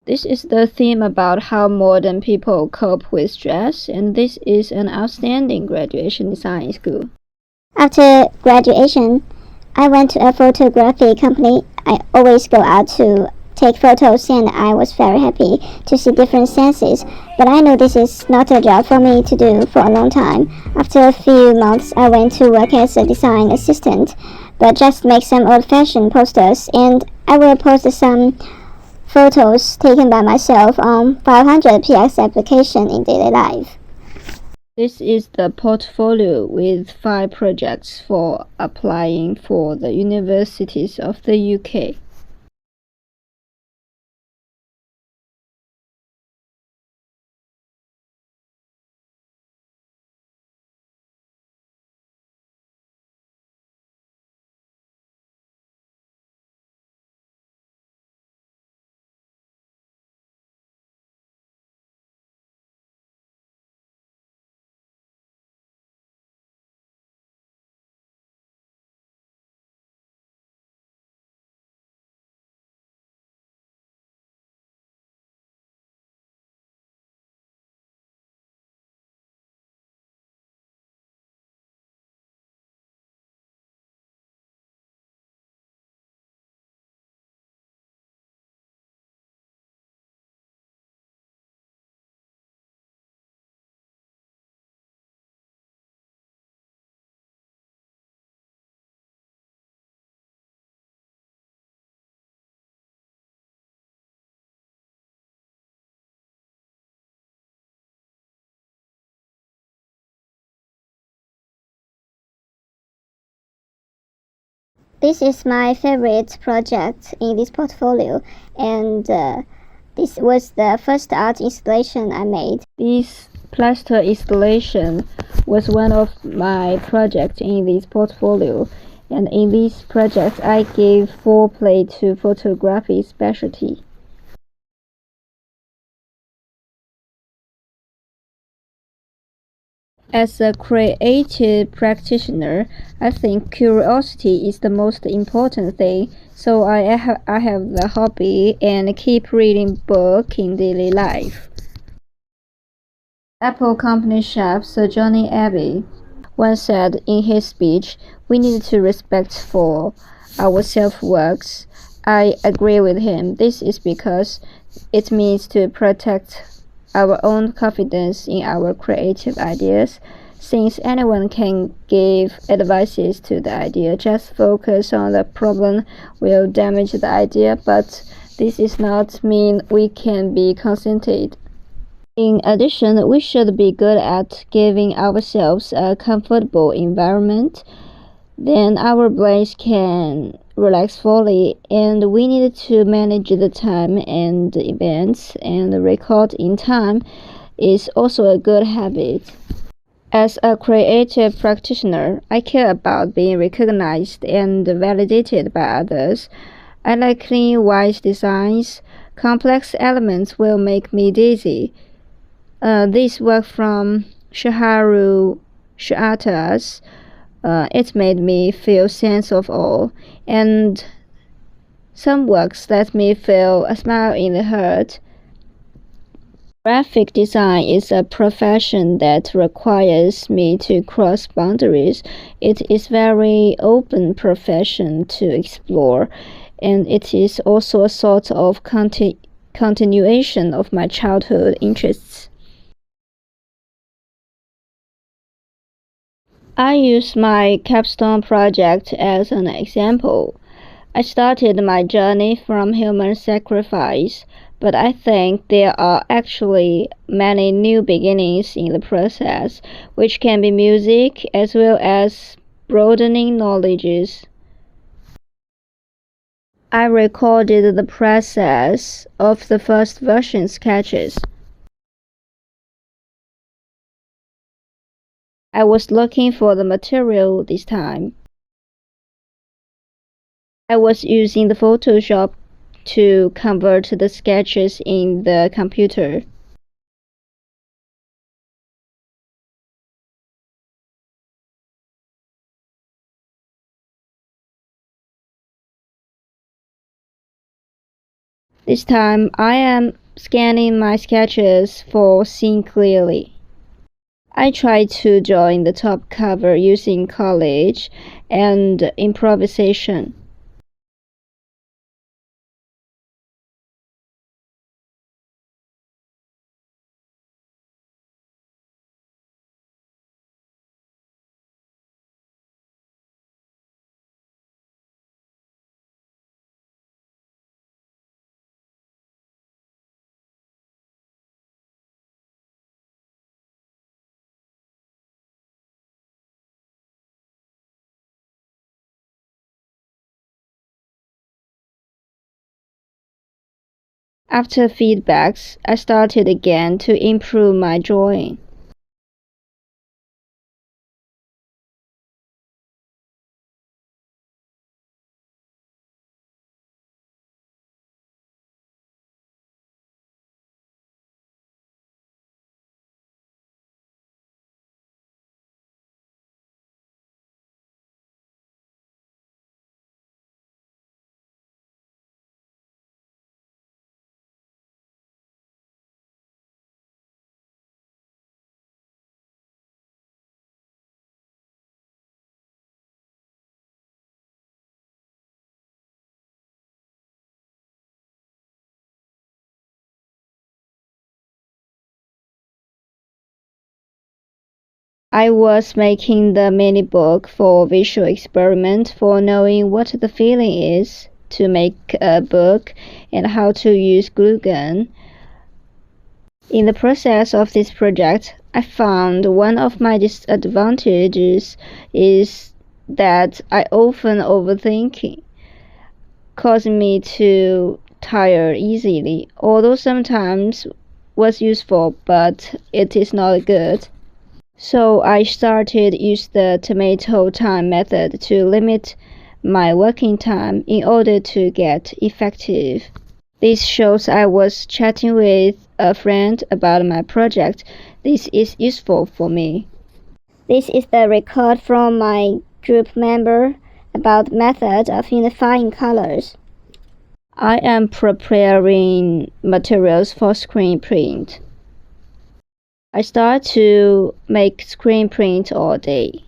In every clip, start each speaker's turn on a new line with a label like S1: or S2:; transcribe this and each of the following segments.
S1: This is the theme about how modern people cope with stress, and this is an outstanding graduation design school.
S2: After graduation, I went to a photography company. I always go out to take photos and I was very happy to see different senses. But I know this is not a job for me to do for a long time. After a few months, I went to work as a design assistant, but just make some old-fashioned posters, and I will post some photos taken by myself on 500px application in daily life.
S1: This is the portfolio with 5 projects for applying for the universities of the UK.
S2: This is my favorite project in this portfolio, and this was the first art installation I made.
S1: This plaster installation was one of my projects in this portfolio, and in this project I gave foreplay to photography specialty. As a creative practitioner, I think curiosity is the most important thing, so I have the hobby and keep reading books in daily life. Apple company chef Sir Johnny Abbey once said in his speech, "We need to respect for our self-works." I agree with him. This is because it means to protect our own confidence in our creative ideas. Since anyone can give advices to the idea, just focus on the problem will damage the idea, but this does not mean we can be contented. In addition, we should be good at giving ourselves a comfortable environment. Then our brains can relax fully, and we need to manage the time and events, and record in time is also a good habit. As a creative practitioner, I care about being recognized and validated by others. I like clean, wise designs. Complex elements will make me dizzy. This work from Shaharu Shatas, it made me feel sense of awe, and some works let me feel a smile in the heart. Graphic design is a profession that requires me to cross boundaries. It is very open profession to explore, and it is also a sort of continuation of my childhood interests. I use my capstone project as an example. I started my journey from human sacrifice, but I think there are actually many new beginnings in the process, which can be music as well as broadening knowledges. I recorded the process of the first version sketches. I was looking for the material this time. I was using the Photoshop to convert the sketches in the computer. This time I am scanning my sketches for seeing clearly. I tried to join the top cover using collage and improvisation. After feedbacks, I started again to improve my drawing. I was making the mini book for visual experiment for knowing what the feeling is to make a book and how to use glue gun. In the process of this project, I found one of my disadvantages is that I often overthinking, causing me to tire easily, although sometimes was useful, but it is not good. So I started use the tomato time method to limit my working time in order to get effective. This shows I was chatting with a friend about my project. This is useful for me.
S2: This is the record from my group member about method of unifying colors.
S1: I am preparing materials for screen print. I start to make screen print all day.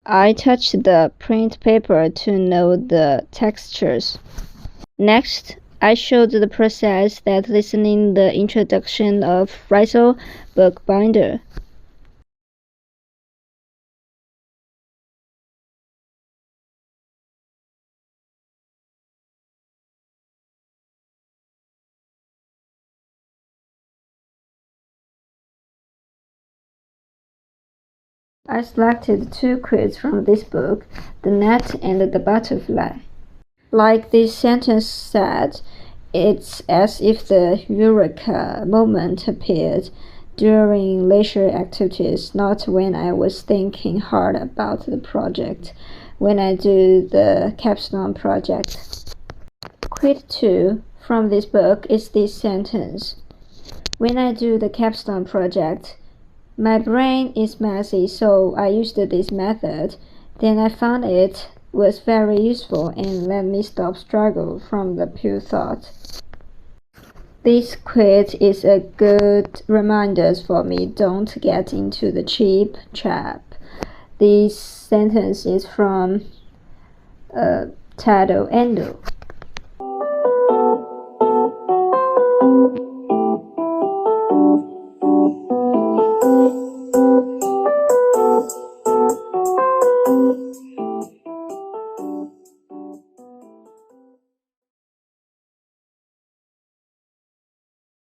S1: I touch the print paper to know the textures. Next, I showed the process that listening the introduction of Riso bookbinder. I selected two quotes from this book, The Net and the Butterfly. Like this sentence said, it's as if the eureka moment appeared during leisure activities, not when I was thinking hard about the project, when I do the capstone project. Quote 2 from this book is this sentence. When I do the capstone project, my brain is messy, so I used this method. Then I found it was very useful and let me stop struggle from the pure thought. This quote is a good reminder for me don't get into the cheap trap. This sentence is from Tado Endo.